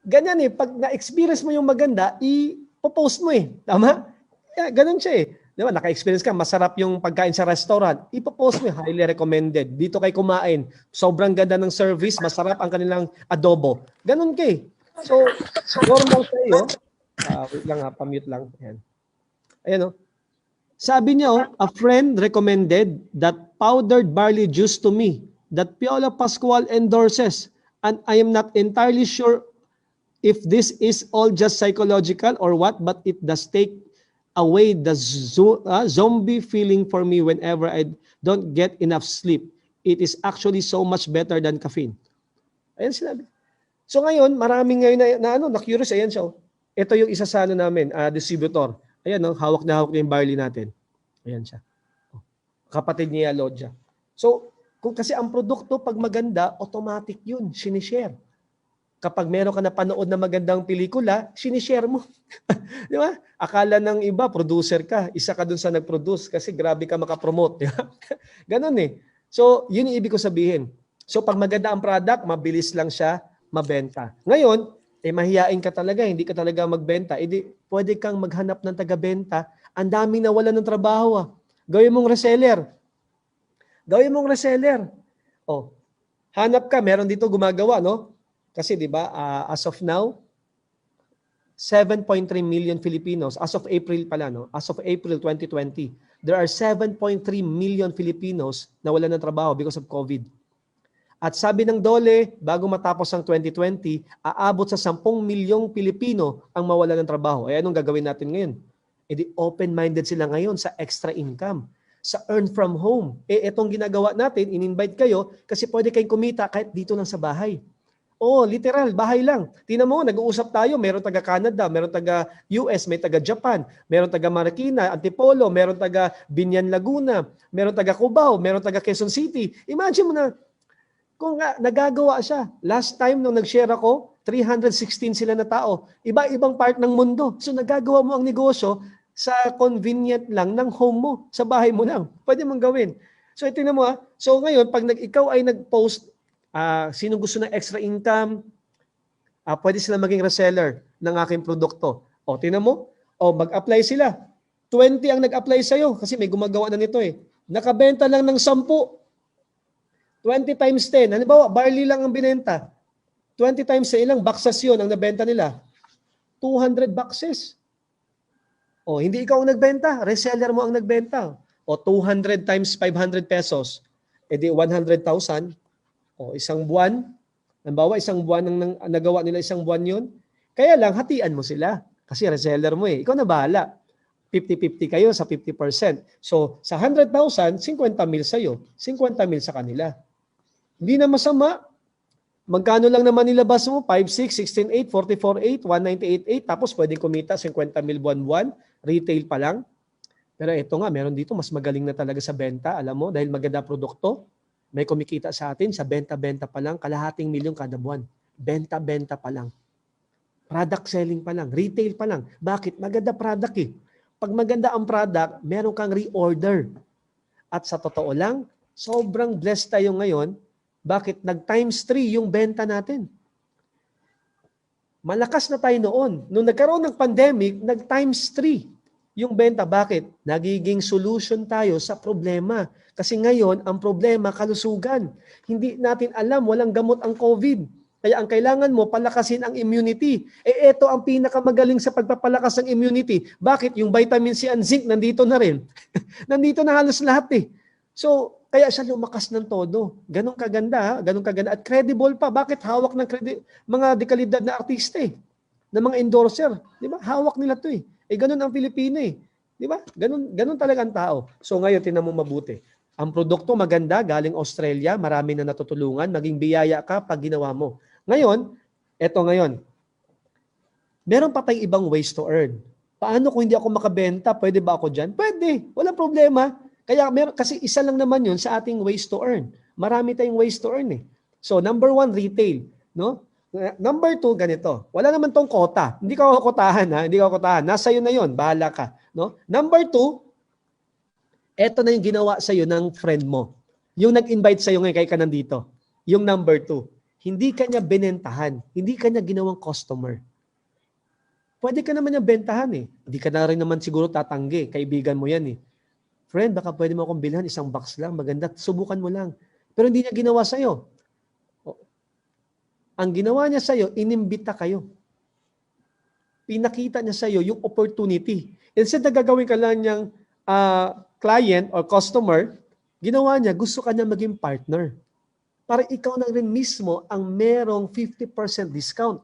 Ganyan eh, pag na-experience mo yung maganda, i-post mo eh. Tama? Yeah, ganun siya eh. Di ba, naka-experience ka, masarap yung pagkain sa restaurant, ipopost mo, highly recommended. Dito kay kumain, sobrang ganda ng service, masarap ang kanilang adobo. Ganun ka eh. So, normal sa iyo. Wait lang ha, pa-mute lang. Ayan. Ayan o. Sabi niya, a friend recommended that powdered barley juice to me that Piolo Pascual endorses, and I am not entirely sure if this is all just psychological or what, but it does take away the zombie feeling for me whenever I don't get enough sleep. It is actually so much better than caffeine. Ayan sinabi. So ngayon, maraming ngayon na curious, ayan siya. Ito yung isa sa namin, distributor. Ayan, hawak na hawak na yung barley natin. Ayan siya. Kapatid niya, Lodja. So, kasi ang produkto, pag maganda, automatic yun, sinishare. Kapag meron ka na panood na magandang pelikula, sinishare mo. Di ba? Akala ng iba, producer ka. Isa ka dun sa nag-produce kasi grabe ka makapromote. Di ba? Ganon eh. So, yun yung ibig ko sabihin. So, pag maganda ang product, mabilis lang siya mabenta. Ngayon, mahiyain ka talaga, hindi ka talaga magbenta. Pwede kang maghanap ng taga-benta. Ang daming nawalan ng trabaho. Gawin mong reseller. Gawin mong reseller. Oh, hanap ka, meron dito gumagawa, no? Kasi 'di ba, as of now, 7.3 million Filipinos as of April pala, no? As of April 2020, there are 7.3 million Filipinos na wala ng trabaho because of COVID. At sabi ng DOLE, bago matapos ang 2020, aabot sa 10 milyong Pilipino ang mawala ng trabaho. Eh anong gagawin natin ngayon? Open-minded sila ngayon sa extra income, sa earn from home. Etong ginagawa natin, in-invite kayo kasi pwede kayong kumita kahit dito lang sa bahay. Literal, bahay lang. Tingnan mo, nag-uusap tayo, meron taga Canada, meron taga US, may taga Japan, meron taga Marikina, Antipolo, meron taga Binyan, Laguna, meron taga Cubao, meron taga Quezon City. Imagine mo na, kung nagagawa siya. Last time nung nag-share ako, 316 sila na tao. Iba-ibang part ng mundo. So nagagawa mo ang negosyo sa convenient lang ng home mo, sa bahay mo lang. Pwede mong gawin. So tingnan mo So ngayon, pag ikaw ay nag-post, sino gusto ng extra income, pwede sila maging reseller ng aking produkto. Tingnan mo, mag-apply sila. 20 ang nag-apply sa'yo kasi may gumagawa na nito eh. Nakabenta lang ng 10. 20 times 10. Halimbawa, barley lang ang binenta. 20 times 10, ilang boxes yun ang nabenta nila? 200 boxes. Hindi ikaw ang nagbenta. Reseller mo ang nagbenta. 200 times 500 pesos. Edi 100,000. Isang buwan. Halimbawa, isang buwan ang nagawa nila, isang buwan yun. Kaya lang, hatian mo sila. Kasi reseller mo eh. Ikaw na bahala. 50-50 kayo sa 50%. So, sa 100,000, 50 mil sa'yo. 50 mil sa kanila. Hindi na masama. Magkano lang naman nilabas mo? 5, 6, 16, 8, 44, 8, 198, 8. Tapos pwedeng kumita 50 mil buwan-buwan. Retail pa lang. Pero ito nga, meron dito, mas magaling na talaga sa benta. Alam mo, dahil maganda produkto, may kumikita sa atin sa benta-benta pa lang, kalahating milyon kada buwan. Benta-benta pa lang. Product selling pa lang. Retail pa lang. Bakit? Maganda product eh. Pag maganda ang product, meron kang reorder. At sa totoo lang, sobrang blessed tayo ngayon. Bakit? Nag-times 3 yung benta natin. Malakas na tayo noon. Nung nagkaroon ng pandemic, nag-times 3 yung benta. Bakit? Nagiging solution tayo sa problema. Kasi ngayon, ang problema, kalusugan. Hindi natin alam, walang gamot ang COVID. Kaya ang kailangan mo, palakasin ang immunity. Ito ang pinakamagaling sa pagpapalakas ng immunity. Bakit? Yung vitamin C and zinc, nandito na rin. Nandito na halos lahat eh. So, kaya siya lumakas ng todo. Ganun kaganda, ganun kaganda. At credible pa. Bakit? Hawak ng mga dekalidad na artista eh. Na mga endorser. Di ba? Hawak nila to eh. Ganun ang Pilipino eh. Di ba? Ganun talaga ang tao. So ngayon, tinan mo mabuti. Ang produkto maganda, galing Australia, marami na natutulungan, naging biyaya ka pag ginawa mo. Ngayon, eto ngayon. Meron pa tayong ibang ways to earn. Paano kung hindi ako makabenta? Pwede ba ako dyan? Pwede. Walang problema. Kaya kasi isa lang naman yun sa ating ways to earn. Marami tayong ways to earn eh. So number 1, retail. No? Number 2, ganito. Wala naman tong quota. Hindi ka kukotahan ha. Hindi ka kukotahan. Nasa iyo na yun. Bahala ka. No? Number 2, eto na yung ginawa sa iyo ng friend mo. Yung nag-invite sa iyo ngayon kaya ka nandito. Yung number 2. Hindi ka niya binentahan. Hindi ka niya ginawang customer. Pwede ka naman niya bentahan eh. Hindi ka na rin naman siguro tatanggi. Kaibigan mo yan eh. Friend, baka pwede mo akong bilhan isang box lang. Maganda. Subukan mo lang. Pero hindi niya ginawa sa'yo. Ang ginawa niya sa'yo, inimbita kayo. Pinakita niya sa'yo yung opportunity. Instead na gagawin ka lang niyang client or customer, ginawa niya, gusto ka niya maging partner. Para ikaw na rin mismo ang merong 50% discount.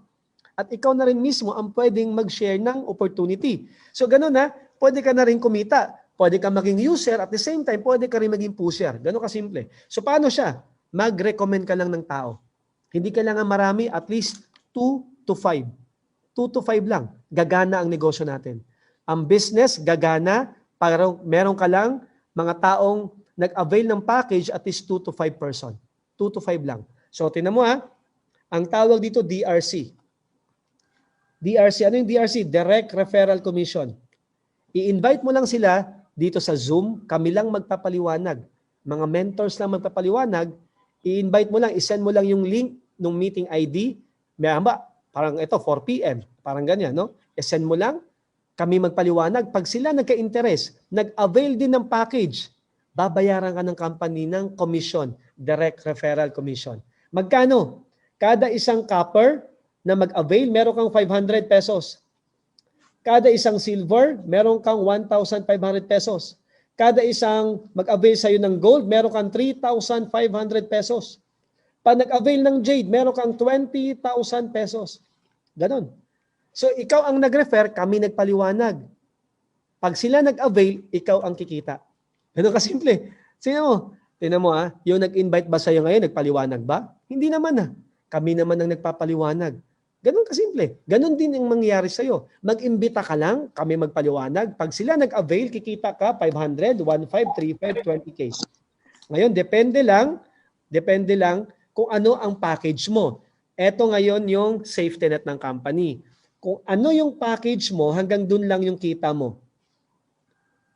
At ikaw na rin mismo ang pwedeng mag-share ng opportunity. So ganun na, pwede ka na rin kumita. Pwede ka maging user at the same time, pwede ka rin maging pusher. Ganun kasimple. So paano siya? Mag-recommend ka lang ng tao. Hindi kailangan marami, at least 2 to 5. 2 to 5 lang. Gagana ang negosyo natin. Ang business, gagana, para meron ka lang mga taong nag-avail ng package at least 2 to 5 person. 2 to 5 lang. So tingnan mo ang tawag dito DRC. DRC, ano yung DRC? Direct Referral Commission. I-invite mo lang sila dito sa Zoom, kami lang magpapaliwanag. Mga mentors lang magpapaliwanag, i-invite mo lang, isend mo lang yung link ng meeting ID, may parang ito, 4 p.m., parang ganyan, no? I-send mo lang, kami magpaliwanag. Pag sila nagka-interest, nag-avail din ng package, babayaran ka ng company ng commission, Direct Referral Commission. Magkano? Kada isang copper na mag-avail, meron kang 500 pesos. Kada isang silver, meron kang 1,500 pesos. Kada isang mag-avail sa'yo ng gold, meron kang 3,500 pesos. Pag nag-avail ng jade, meron kang 20,000 pesos. Ganon. So ikaw ang nag-refer, kami nagpaliwanag. Pag sila nag-avail, ikaw ang kikita. Ganon kasimple. Tingnan mo yung nag-invite ba sa'yo ngayon, nagpaliwanag ba? Hindi naman Kami naman ang nagpapaliwanag. Ganon kasimple. Ganon din ang mangyayari sa'yo. Mag-imbita ka lang, kami magpaliwanag. Pag sila nag-avail, kikita ka 500, 1,500, 3,500, 20K. Ngayon, depende lang kung ano ang package mo. Ito ngayon yung safety net ng company. Kung ano yung package mo, hanggang dun lang yung kita mo.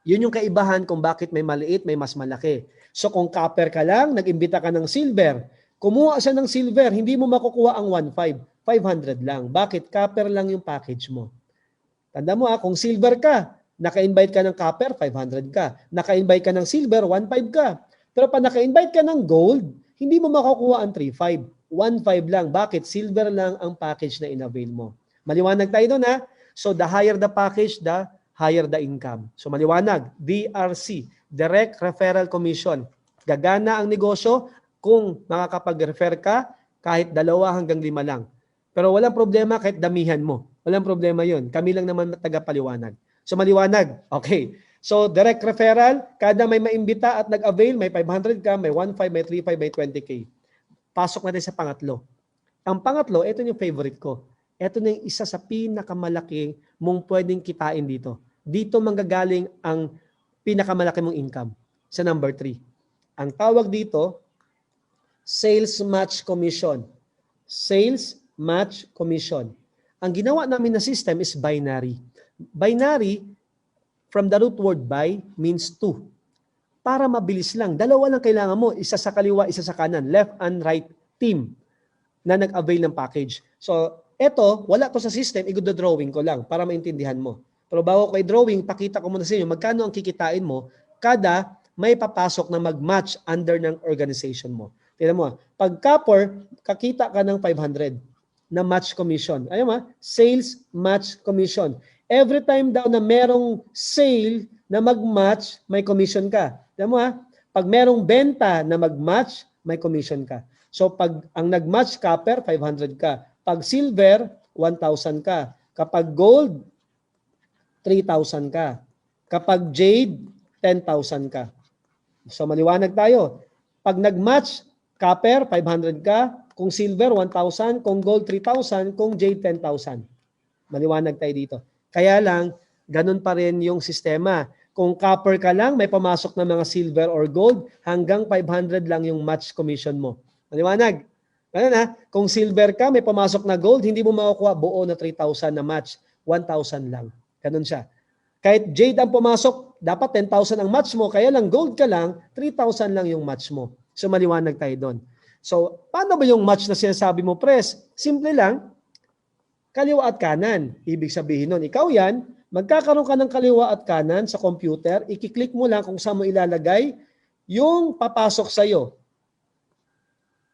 Yun yung kaibahan kung bakit may maliit, may mas malaki. So kung copper ka lang, nag-imbita ka ng silver. Kumuha siya ng silver, hindi mo makukuha ang 1,500. 500 lang. Bakit? Copper lang yung package mo. Tanda mo kung silver ka, naka-invite ka ng copper, 500 ka. Naka-invite ka ng silver, 1,500 ka. Pero pag naka-invite ka ng gold, hindi mo makukuha ang 3,500. 1,500 lang. Bakit? Silver lang ang package na in-avail mo. Maliwanag tayo doon So the higher the package, the higher the income. So maliwanag. DRC, Direct Referral Commission. Gagana ang negosyo kung makakapag-refer ka kahit 2 hanggang 5 lang. Pero walang problema kahit damihan mo. Walang problema yun. Kami lang naman tagapaliwanag. So maliwanag. Okay. So direct referral, kada may maimbita at nag-avail, may 500 ka, may 1,500, may 3,500, may 20K. Pasok natin sa pangatlo. Ang pangatlo, ito yung favorite ko. Ito na yung isa sa pinakamalaki mong pwedeng kitain dito. Dito manggagaling ang pinakamalaki mong income. Sa number 3. Ang tawag dito, Sales Match Commission. Sales Match Commission. Ang ginawa namin na system is binary. Binary, from the root word buy, means 2. Para mabilis lang. 2 lang kailangan mo. Isa sa kaliwa, isa sa kanan. Left and right team na nag-avail ng package. So, eto, wala to sa system. I-drawing ko lang para maintindihan mo. Pero bago ko i-drawing, pakita ko muna sa inyo magkano ang kikitain mo kada may papasok na mag-match under ng organization mo. Tignan mo, pag copper, kakita ka ng 500 na match commission. Ayun Sales Match Commission. Every time daw na merong sale na mag-match, may commission ka. Tignan mo pag merong benta na mag-match, may commission ka. So pag ang nag-match copper, 500 ka. Pag silver, 1,000 ka. Kapag gold, 3,000 ka. Kapag jade, 10,000 ka. So maliwanag tayo. Pag nag-match, copper, 500 ka. Kung silver, 1,000. Kung gold, 3,000. Kung jade, 10,000. Maliwanag tayo dito. Kaya lang, ganun pa rin yung sistema. Kung copper ka lang, may pamasok na mga silver or gold, hanggang 500 lang yung match commission mo. Maliwanag. Ganun Kung silver ka, may pamasok na gold, hindi mo makukuha buo na 3,000 na match. 1,000 lang. Ganun siya. Kahit jade ang pumasok, dapat 10,000 ang match mo, kaya lang gold ka lang, 3,000 lang yung match mo. So maliwanag tayo doon. So, paano ba yung match na sinasabi mo, Pres? Simple lang, kaliwa at kanan. Ibig sabihin nun, ikaw yan, magkakaroon ka ng kaliwa at kanan sa computer, ikiklik mo lang kung saan mo ilalagay yung papasok sa'yo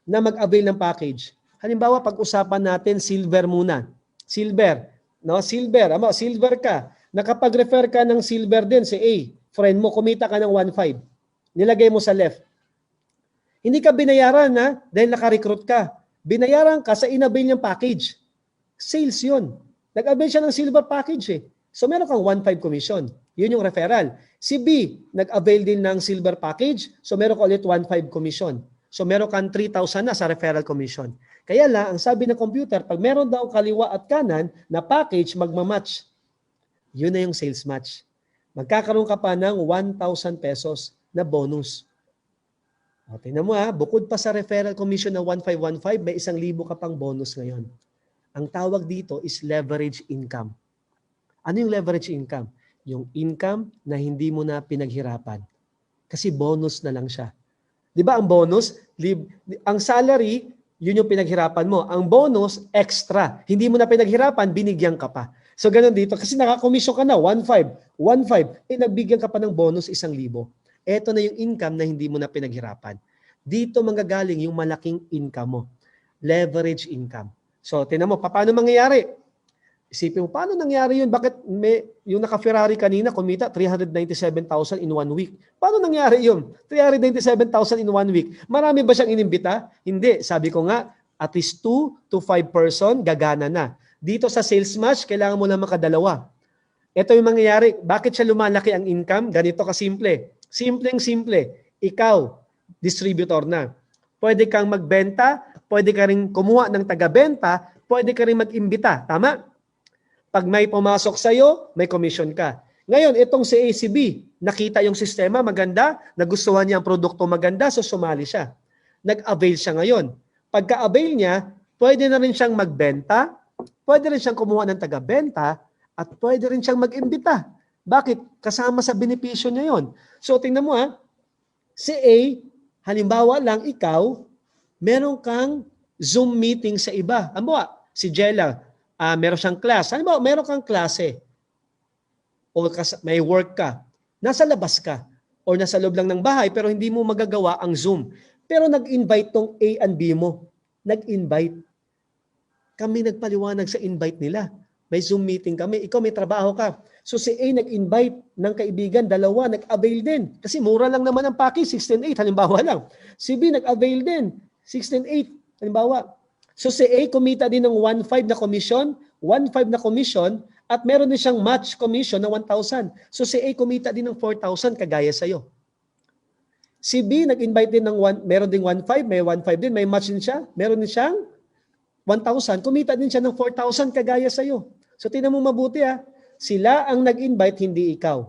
na mag-avail ng package. Halimbawa, pag-usapan natin silver muna. Silver. No? Silver ka. Nakapag-refer ka ng silver din si A. Friend mo, kumita ka ng 1.5. Nilagay mo sa left. Hindi ka binayaran dahil naka-recruit ka. Binayaran ka sa in-avail niyang package. Sales yun. Nag-avail siya ng silver package eh. So meron kang 1.5 commission. Yun yung referral. Si B, nag-avail din ng silver package. So meron ka ulit 1.5 commission. So meron kang 3,000 na sa referral commission. Kaya lang, ang sabi ng computer, pag meron daw kaliwa at kanan na package, magmamatch. Yun na yung sales match. Magkakaroon ka pa ng 1,000 pesos na bonus. O, tingnan mo bukod pa sa referral commission na 1,515, may 1,000 ka pang bonus ngayon. Ang tawag dito is leverage income. Ano yung leverage income? Yung income na hindi mo na pinaghirapan. Kasi bonus na lang siya. Di ba ang bonus? Ang salary, yun yung pinaghirapan mo. Ang bonus, extra. Hindi mo na pinaghirapan, binigyan ka pa. So ganun dito, kasi nakakomisyon ka na, 1.5. Nagbigyan ka pa ng bonus 1,000. Ito na yung income na hindi mo na pinaghirapan. Dito manggagaling yung malaking income mo. Leverage income. So, tinan mo, paano mangyayari? Isipin mo, paano nangyari yun? Bakit yung naka-Ferrari kanina, kumita 397,000 in 1 week? Paano nangyari yun? 397,000 in 1 week. Marami ba siyang inimbita? Hindi. Sabi ko nga, at least 2 to 5 person, gagana na. Dito sa sales match, kailangan mo lang makadalawa. Ito yung mangyayari. Bakit siya lumalaki ang income? Ganito kasimple. Simpleng-simple. Ikaw, distributor na. Pwede kang magbenta, pwede ka rin kumuha ng taga-benta, pwede ka rin mag-imbita. Tama? Pag may pumasok sa'yo, may commission ka. Ngayon, itong si ACB, nakita yung sistema maganda, nagustuhan niya ang produkto maganda, so sumali siya. Nag-avail siya ngayon. Pagka-avail niya, pwede na rin siyang magbenta, pwede rin siyang kumuha ng taga-benta, at pwede rin siyang mag-imbita. Bakit? Kasama sa benepisyo niya yon. So, tingnan mo si A, halimbawa lang ikaw, meron kang Zoom meeting sa iba. Halimbawa, si Jella, meron siyang class. Halimbawa, meron kang klase. O may work ka. Nasa labas ka. O nasa loob lang ng bahay, pero hindi mo magagawa ang Zoom. Pero nag-invite tong A and B mo. Nag-invite. Kami nagpaliwanag sa invite nila. May Zoom meeting kami. Ikaw may trabaho ka. So si A nag-invite ng kaibigan, dalawa, nag-avail din. Kasi mura lang naman ang package, 16.8, halimbawa lang. Si B nag-avail din, 16.8, halimbawa. So si A kumita din ng 1.5 na commission, 1.5 na commission, at meron din siyang match commission na 1,000. So si A kumita din ng 4,000 kagaya sa'yo. Si B nag-invite din ng meron ding 1.5, may 1.5 din, may match din siya, meron din siyang 1,000, kumita din siya ng 4,000 kagaya sa'yo. So tingnan mo mabuti sila ang nag-invite, hindi ikaw.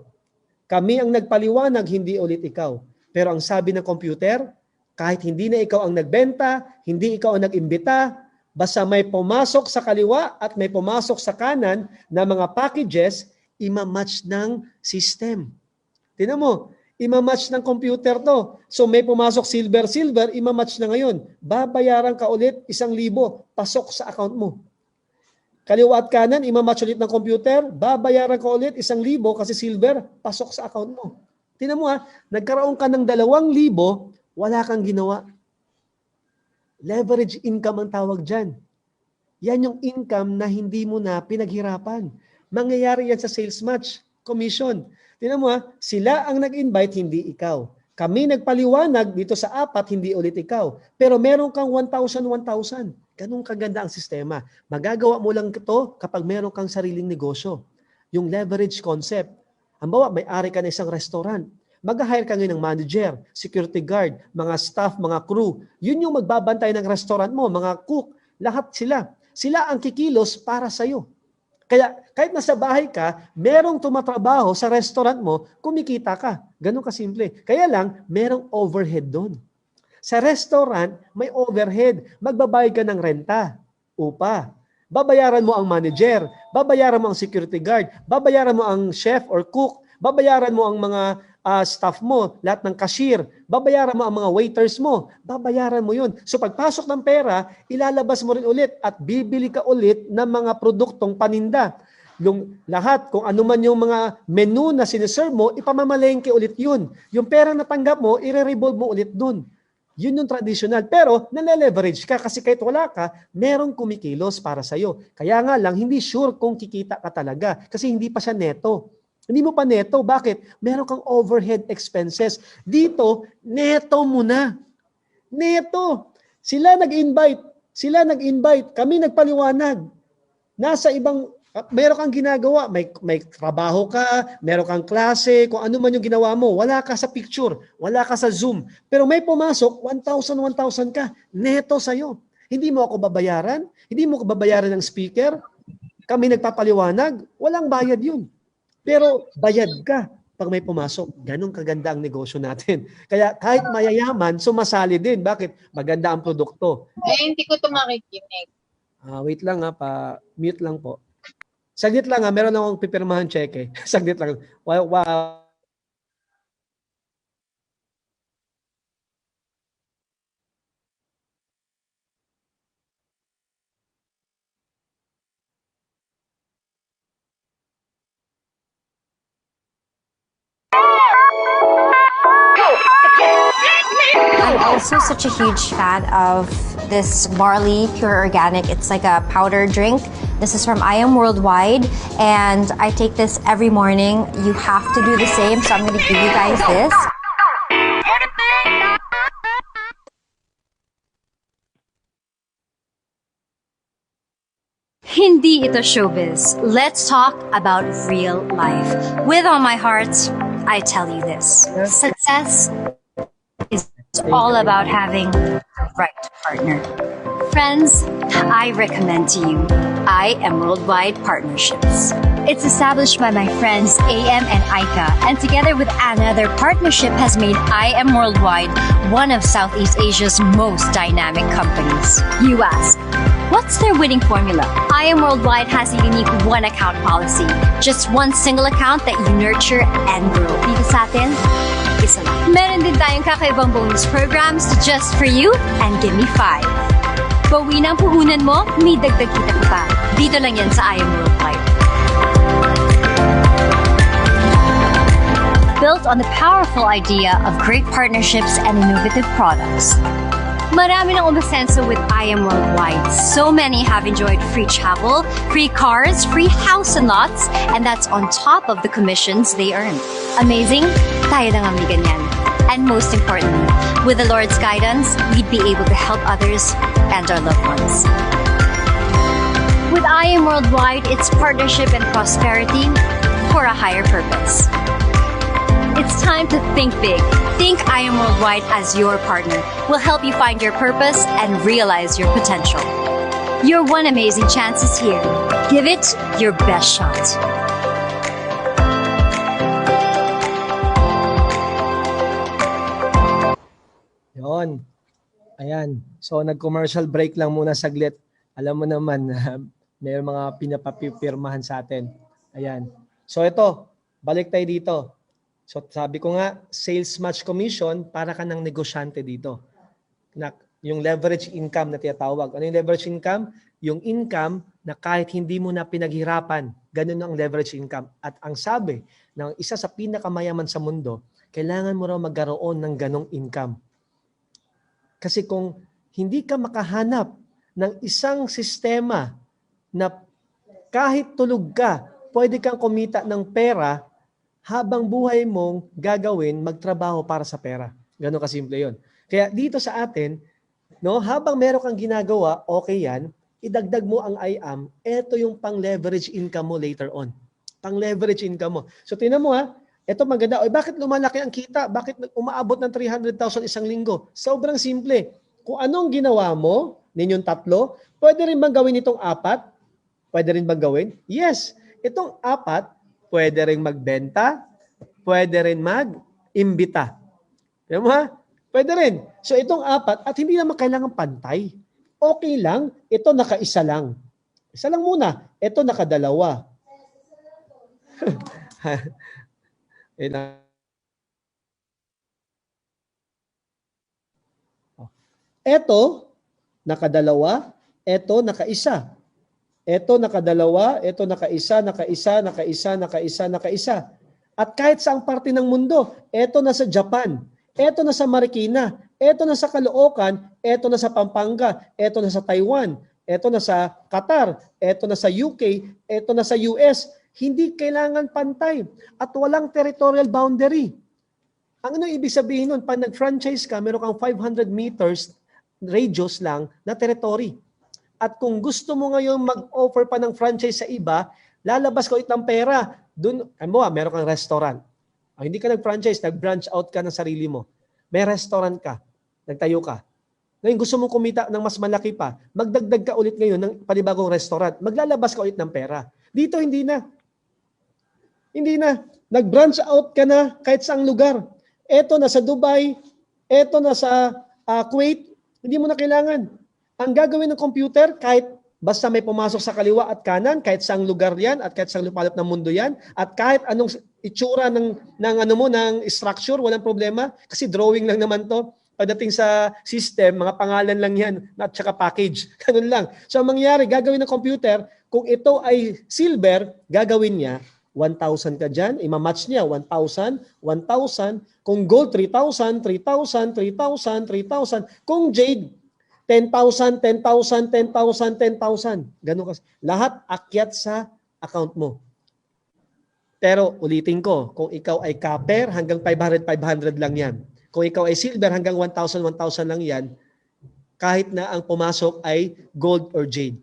Kami ang nagpaliwanag, hindi ulit ikaw. Pero ang sabi ng computer, kahit hindi na ikaw ang nagbenta, hindi ikaw ang nag-imbita, basta may pumasok sa kaliwa at may pumasok sa kanan na mga packages, ima-match ng system. Tingnan mo, ima-match ng computer to. So may pumasok silver, ima-match na ngayon. Babayaran ka ulit 1,000, pasok sa account mo. Kaliwa at kanan, ima-match ulit ng computer, babayaran ka ulit 1,000 kasi silver, pasok sa account mo. Tingnan mo nagkaroon ka ng 2,000, wala kang ginawa. Leverage income ang tawag dyan. Yan yung income na hindi mo na pinaghirapan. Mangyayari yan sa sales match, commission. Tingnan mo sila ang nag-invite, hindi ikaw. Kami nagpaliwanag dito sa 4, hindi ulit ikaw. Pero meron kang 1,000, 1,000. Ganun kaganda ang sistema. Magagawa mo lang ito kapag meron kang sariling negosyo. Yung leverage concept. Halimbawa, may-ari ka na isang restaurant. Mag-hire ka ngayon ng manager, security guard, mga staff, mga crew. Yun yung magbabantay ng restaurant mo, mga cook. Lahat sila. Sila ang kikilos para sa'yo. Kaya kahit nasa bahay ka, merong tumatrabaho sa restaurant mo, kumikita ka. Ganun kasimple. Kaya lang, merong overhead doon. Sa restaurant, may overhead. Magbabayad ka ng renta, upa. Babayaran mo ang manager, babayaran mo ang security guard, babayaran mo ang chef or cook, babayaran mo ang mga staff mo, lahat ng cashier, babayaran mo ang mga waiters mo, babayaran mo yun. So pagpasok ng pera, ilalabas mo rin ulit at bibili ka ulit ng mga produktong paninda. Yung lahat, kung ano man yung mga menu na siniserve mo, ipamamalengke ulit yun. Yung pera na tanggap mo, i-revolve mo ulit dun. Yun yung traditional. Pero nale-leverage ka kasi kahit wala ka, merong kumikilos para sa'yo. Kaya nga lang, hindi sure kung kikita ka talaga kasi hindi pa siya neto. Hindi mo pa neto. Bakit? Meron kang overhead expenses. Dito, neto mo na. Neto. Sila nag-invite. Kami nagpaliwanag. Nasa ibang, meron kang ginagawa. May trabaho ka, meron kang klase, kung ano man yung ginawa mo. Wala ka sa picture, wala ka sa Zoom. Pero may pumasok, 1,000 ka. Neto sa'yo. Hindi mo ako babayaran. Hindi mo ako babayaran ng speaker. Kami nagpapaliwanag. Walang bayad yun. Pero bayad ka pag may pumasok. Ganun kaganda ang negosyo natin. Kaya kahit mayayaman, sumasali din. Bakit? Maganda ang produkto. Hindi ko ito makikinig. Wait lang mute lang po. Saglit lang meron akong pipirmahan cheque. Saglit lang. I'm also such a huge fan of this barley pure organic. It's like a powder drink. This is from I Am Worldwide, and I take this every morning. You have to do the same, so I'm going to give you guys this. Hindi ito showbiz. Let's talk about real life. With all my heart, I tell you this. Success is all about having the right partner. Friends, I recommend to you I Am Worldwide Partnerships. It's established by my friends AM and Aika, and together with Anna, their partnership has made I Am Worldwide one of Southeast Asia's most dynamic companies. You ask, what's their winning formula? I Am Worldwide has a unique one-account policy. Just one single account that you nurture and grow. Dito sa atin, isa lang. Meron din tayong kakaibang bonus programs just for you and give me 5. Bawi ng puhunan mo, may dagdag kita pa. Dito lang yan sa I Am Worldwide. Built on the powerful idea of great partnerships and innovative products. Marami nang umasenso with I Am Worldwide. So many have enjoyed free travel, free cars, free house and lots, and that's on top of the commissions they earn. Amazing? Tayo na nga may ganyan. And most importantly, with the Lord's guidance, we'd be able to help others and our loved ones. With I Am Worldwide, it's partnership and prosperity for a higher purpose. It's time to think big. Think I Am Worldwide as your partner. We'll help you find your purpose and realize your potential. Your one amazing chance is here. Give it your best shot. Yon. Ayan. So nag-commercial break lang muna saglit. Alam mo naman, may mga pinapapipirmahan sa atin. Ayan. So ito, balik tayo dito. So sabi ko nga, sales match commission, para ka ng negosyante dito. Yung leverage income na tinatawag. Ano yung leverage income? Yung income na kahit hindi mo na pinaghirapan, ganun ang leverage income. At ang sabi ng isa sa pinakamayaman sa mundo, kailangan mo raw magkaroon ng ganong income. Kasi kung hindi ka makahanap ng isang sistema na kahit tulog ka, pwede kang kumita ng pera habang buhay mong gagawin, magtrabaho para sa pera. Ganon kasimple yun. Kaya dito sa atin, no, habang meron kang ginagawa, okay yan, idagdag mo ang I am, eto yung pang-leverage income mo later on. Pang-leverage income mo. So tingnan mo eto maganda. O bakit lumalaki ang kita? Bakit umaabot ng 300,000 isang linggo? Sobrang simple. Kung anong ginawa mo, ninyong tatlo, pwede rin bang gawin itong 4? Pwede rin bang gawin? Yes. Itong 4, pwede rin magbenta, pwede rin mag-imbita. Tignan mo Pwede rin. So itong 4, at hindi naman kailangan pantay. Okay lang, ito naka-1 lang. Isa lang muna. Ito naka-2. Ito, nakadalawa. Ito, nakaisa. Ito, nakadalawa. Ito, nakaisa, nakaisa, nakaisa, nakaisa, nakaisa. At kahit saang parte ng mundo, ito nasa Japan, ito nasa Marikina, ito nasa Caloocan, ito nasa Pampanga, ito nasa Taiwan, ito nasa Qatar, ito nasa UK, ito nasa US. Hindi kailangan pantay at walang territorial boundary. Ang ano ibig sabihin nun? Pag nag-franchise ka, meron kang 500 meters radius lang na territory. At kung gusto mo ngayon mag-offer pa ng franchise sa iba, lalabas ka ulit ng pera. Doon, meron kang restaurant. O, hindi ka nag-franchise, nag-branch out ka ng sarili mo. May restaurant ka, nagtayo ka. Ngayon gusto mong kumita ng mas malaki pa, magdagdag ka ulit ngayon ng panibagong restaurant. Maglalabas ka ulit ng pera. Dito hindi na. Hindi na. Nag-branch out ka na kahit saang lugar. Eto nasa Dubai, eto nasa Kuwait, hindi mo na kailangan. Ang gagawin ng computer, kahit basta may pumasok sa kaliwa at kanan, kahit saang lugar yan, at kahit saang lupalop ng mundo yan, at kahit anong itsura ng structure, walang problema, kasi drawing lang naman to. Pagdating sa system, mga pangalan lang yan, at saka package. Ganun lang. So ang mangyayari, gagawin ng computer, kung ito ay silver, gagawin niya, 1,000 ka dyan, imamatch niya, 1,000, 1,000. Kung gold, 3,000, 3,000, 3,000, 3,000. Kung jade, 10,000, 10,000, 10,000, 10,000. Ganun kasi. Lahat akyat sa account mo. Pero ulitin ko, kung ikaw ay copper, hanggang 500, 500 lang yan. Kung ikaw ay silver, hanggang 1,000, 1,000 lang yan. Kahit na ang pumasok ay gold or jade.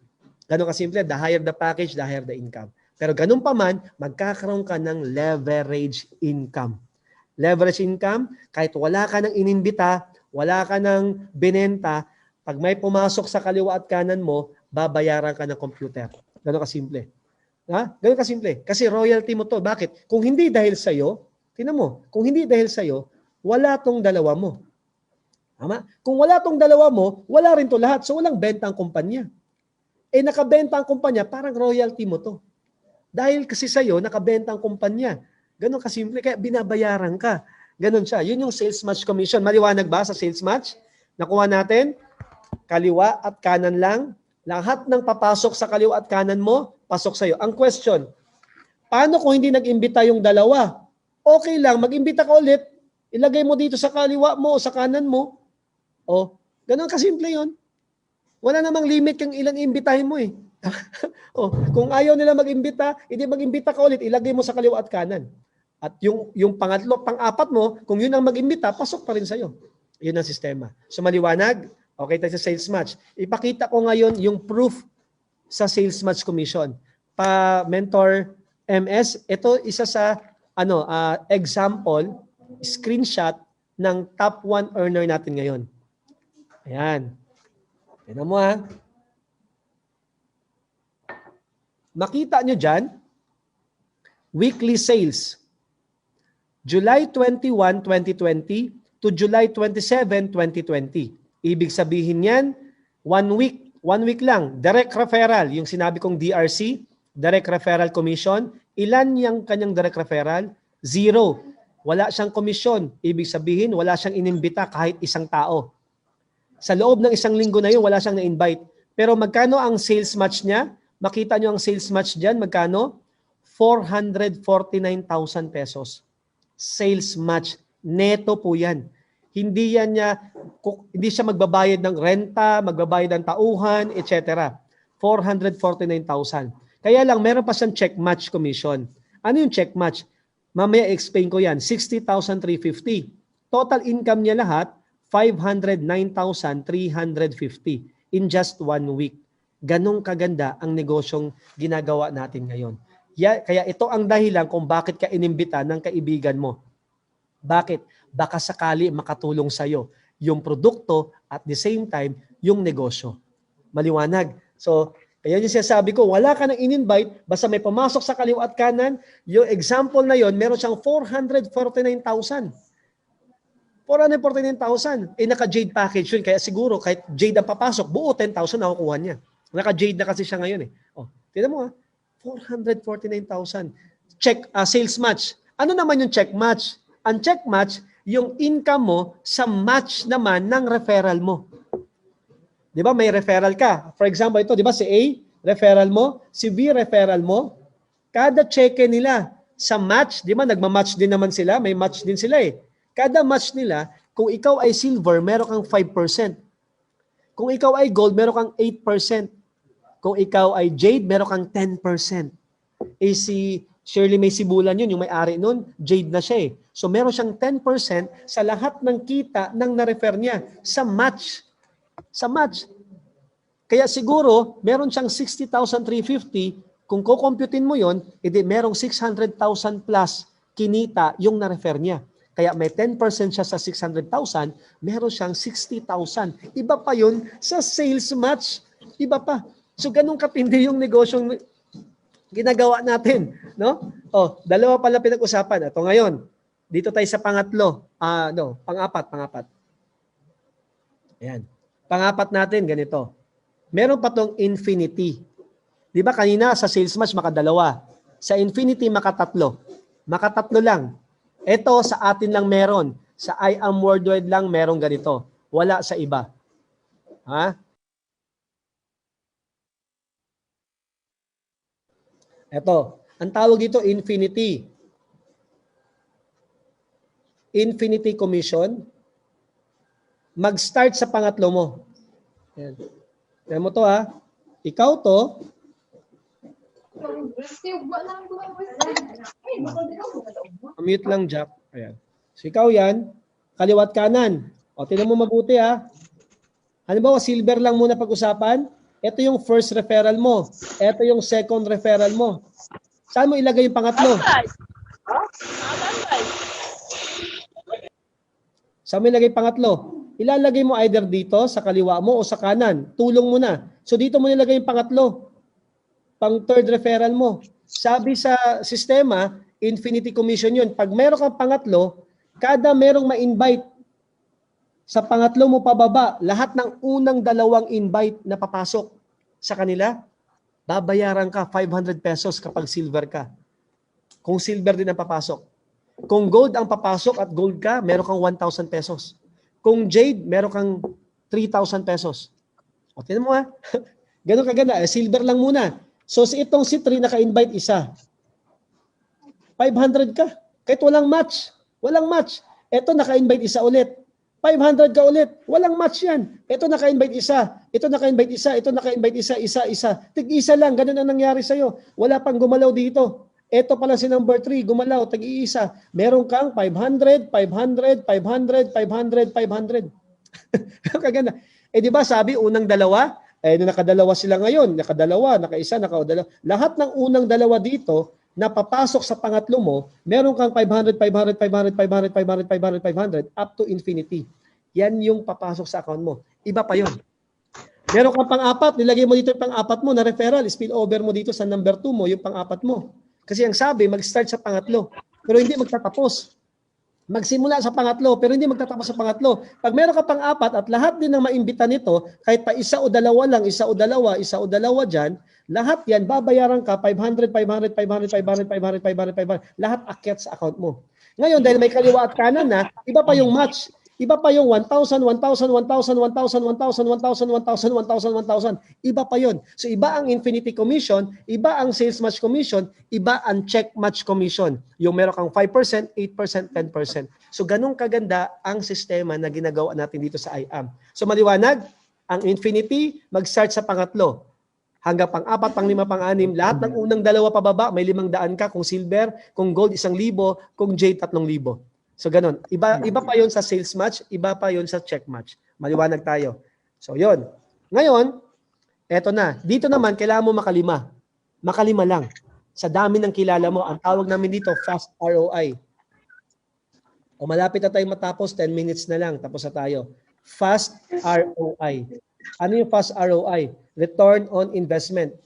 Ganun kasimple, the higher the package, the higher the income. Pero ganun pa man, magkakaroon ka ng leverage income. Leverage income, kahit wala ka ng inimbita, wala ka ng binenta, pag may pumasok sa kaliwa at kanan mo, babayaran ka ng computer. Ganun kasimple. Ha? Ganun kasimple. Kasi royalty mo to. Bakit? Kung hindi dahil sa'yo, tingnan mo, kung hindi dahil sa'yo, wala tong dalawa mo. Tama? Kung wala tong dalawa mo, wala rin to lahat. So walang benta ang kumpanya. Nakabenta ang kumpanya, parang royalty mo to. Dahil kasi sa'yo, nakabenta ang kumpanya. Ganun kasimple, kaya binabayaran ka. Ganun siya. Yun yung sales match commission. Maliwanag ba sa sales match? Nakuha natin, kaliwa at kanan lang. Lahat ng papasok sa kaliwa at kanan mo, pasok sa'yo. Ang question, paano kung hindi nag-imbita yung dalawa? Okay lang, mag-imbita ka ulit. Ilagay mo dito sa kaliwa mo o sa kanan mo. O, ganun kasimple yun. Wala namang limit kung ilang imbitahin mo eh. Kung ayaw nila mag-imbita, hindi mag-imbita ka ulit, ilagay mo sa kaliwa at kanan. At yung pangatlo, pang-apat mo, kung yun ang mag-imbita, pasok pa rin sa'yo. Yun ang sistema. So maliwanag, okay tayo sa sales match. Ipakita ko ngayon yung proof sa sales match commission. Mentor MS, ito isa sa example, screenshot ng top 1 earner natin ngayon. Ayan. Tignan mo ha. Makita nyo dyan, weekly sales. July 21, 2020 to July 27, 2020. Ibig sabihin yan, 1 week lang. Direct referral, yung sinabi kong DRC, Direct Referral Commission. Ilan yung kanyang direct referral? 0. Wala siyang komisyon. Ibig sabihin, wala siyang inimbita kahit isang tao. Sa loob ng isang linggo na yun, wala siyang na-invite. Pero magkano ang sales match niya? Makita nyo ang sales match dyan, magkano? 449,000 pesos. Sales match. Neto po yan. Hindi siya magbabayad ng renta, magbabayad ng tauhan, etc. 449,000. Kaya lang, meron pa siyang check match commission. Ano yung check match? Mamaya explain ko yan. 60,350. Total income niya lahat, 509,350 in just 1 week. Ganong kaganda ang negosyong ginagawa natin ngayon. Kaya ito ang dahilan kung bakit ka inimbita ng kaibigan mo. Bakit? Baka sakali makatulong sa'yo yung produkto at the same time yung negosyo. Maliwanag. So, kaya yung sinasabi ko, wala ka nang in-invite, basta may pumasok sa kaliwa at kanan, yung example na yon, meron siyang 449,000. 449,000. Naka-Jade package yun. Kaya siguro, kahit Jade ang papasok, buo 10,000 nakukuha niya. Naka-Jade na kasi siya ngayon eh. Tignan mo 449,000. Check, sales match. Ano naman yung check match? Ang check match, yung income mo sa match naman ng referral mo. Di ba may referral ka? For example, ito, di ba si A, referral mo, si B, referral mo. Kada cheque nila sa match, di ba nagma-match din naman sila, may match din sila eh. Kada match nila, kung ikaw ay silver, meron kang 5%. Kung ikaw ay gold, meron kang 8%. Kung ikaw ay jade, meron kang 10%. Eh si Shirley May Sibulan yun, yung may-ari nun, jade na siya eh. So meron siyang 10% sa lahat ng kita ng na-refer niya sa match. Sa match. Kaya siguro, meron siyang 60,350. Kung kukomputin mo yon, edi merong 600,000 plus kinita yung na-refer niya. Kaya may 10% siya sa 600,000, meron siyang 60,000. Iba pa yun sa sales match. Iba pa. So ganun katindi yung negosyong ginagawa natin. No? Oh, dalawa pala pinag-usapan. Ito ngayon. Dito tayo sa pangatlo. Pang-apat. Ayan. Pang-apat natin, ganito. Meron pa tong infinity. Di ba kanina sa sales match makadalawa. Sa infinity makatatlo. Makatatlo lang. Ito sa atin lang meron. Sa I am worldwide lang meron ganito. Wala sa iba. Ha? Ito. Ang tawag dito infinity. Infinity commission. Mag-start sa pangatlo mo. Ayan. Ayan mo to ha. Ikaw to. Mute lang, Jack. Ayan. So ikaw yan, kaliwat kanan. O, tingnan mo mabuti ha. Halimbawa, silver lang muna pag-usapan. Ito yung first referral mo. Ito yung second referral mo. Saan mo ilagay yung pangatlo? Saan mo ilagay yung pangatlo? Ilalagay mo either dito, sa kaliwa mo, o sa kanan. Tulong mo na. So dito mo nilagay yung pangatlo. Pang third referral mo. Sabi sa sistema, infinity commission yun. Pag meron kang pangatlo, kada merong ma-invite sa pangatlo mo pababa, lahat ng unang dalawang invite na papasok sa kanila, babayaran ka 500 pesos kapag silver ka. Kung silver din ang papasok. Kung gold ang papasok at gold ka, meron kang 1,000 pesos. Kung jade, meron kang 3,000 pesos. O, tinan mo ha. Ganun kaganda. Silver lang muna. So, itong si 3 naka-invite isa. 500 ka. Kahit walang match. Walang match. Ito naka-invite isa ulit. 500 ka ulit. Walang match yan. Ito naka-invite isa. Ito naka-invite isa. Ito naka-invite isa. Isa. Tig-isa lang. Ganun ang nangyari sa'yo. Wala pang gumalaw dito. Ito pala si number 3. Gumalaw. Tag-iisa. Meron kang 500, 500, 500, 500, 500. Kaganda. Eh di ba sabi unang dalawa? Eh, nakadalawa sila ngayon, nakadalawa, nakaisa, nakadalawa. Lahat ng unang dalawa dito na papasok sa pangatlo mo, meron kang 500, 500, 500, 500, 500, 500, 500, up to infinity. Yan yung papasok sa account mo. Iba pa yun. Meron kang pang-apat, nilagay mo dito yung pang-apat mo na referral, spill over mo dito sa number 2 mo, yung pang-apat mo. Kasi ang sabi, mag-start sa pangatlo. Pero hindi magtatapos. Magsimula sa pangatlo, pero hindi magtatapos sa pangatlo. Pag meron ka pang-apat at lahat din ng maimbita nito, kahit pa isa o dalawa lang, isa o dalawa dyan, lahat yan, babayaran ka 500, 500, 500, 500, 500, 500, 500, lahat akyat sa account mo. Ngayon, dahil may kaliwa at kanan na, iba pa yung match. Iba pa yung 1,000, 1,000, 1,000, 1,000, 1,000, 1,000, 1,000, 1,000, 1,000. Iba pa yun. So iba ang infinity commission, iba ang sales match commission, iba ang check match commission. Yung meron kang 5%, 8%, 10%. So ganun kaganda ang sistema na ginagawa natin dito sa IAM. So maliwanag, ang infinity, mag-start sa pangatlo. Hanggang pang-4, pang-5, pang-6, lahat ng unang dalawa pababa, may 500 ka. Kung silver, kung gold, 1,000, kung jade, 3,000. So ganun. Iba pa yon sa sales match, iba pa yon sa check match. Maliwanag tayo. So yon. Ngayon, eto na. Dito naman, kailangan mo makalima. Makalima lang. Sa dami ng kilala mo, ang tawag namin dito, fast ROI. O malapit na tayo matapos, 10 minutes na lang, tapos na tayo. Fast ROI. Ano yung fast ROI? Return on investment.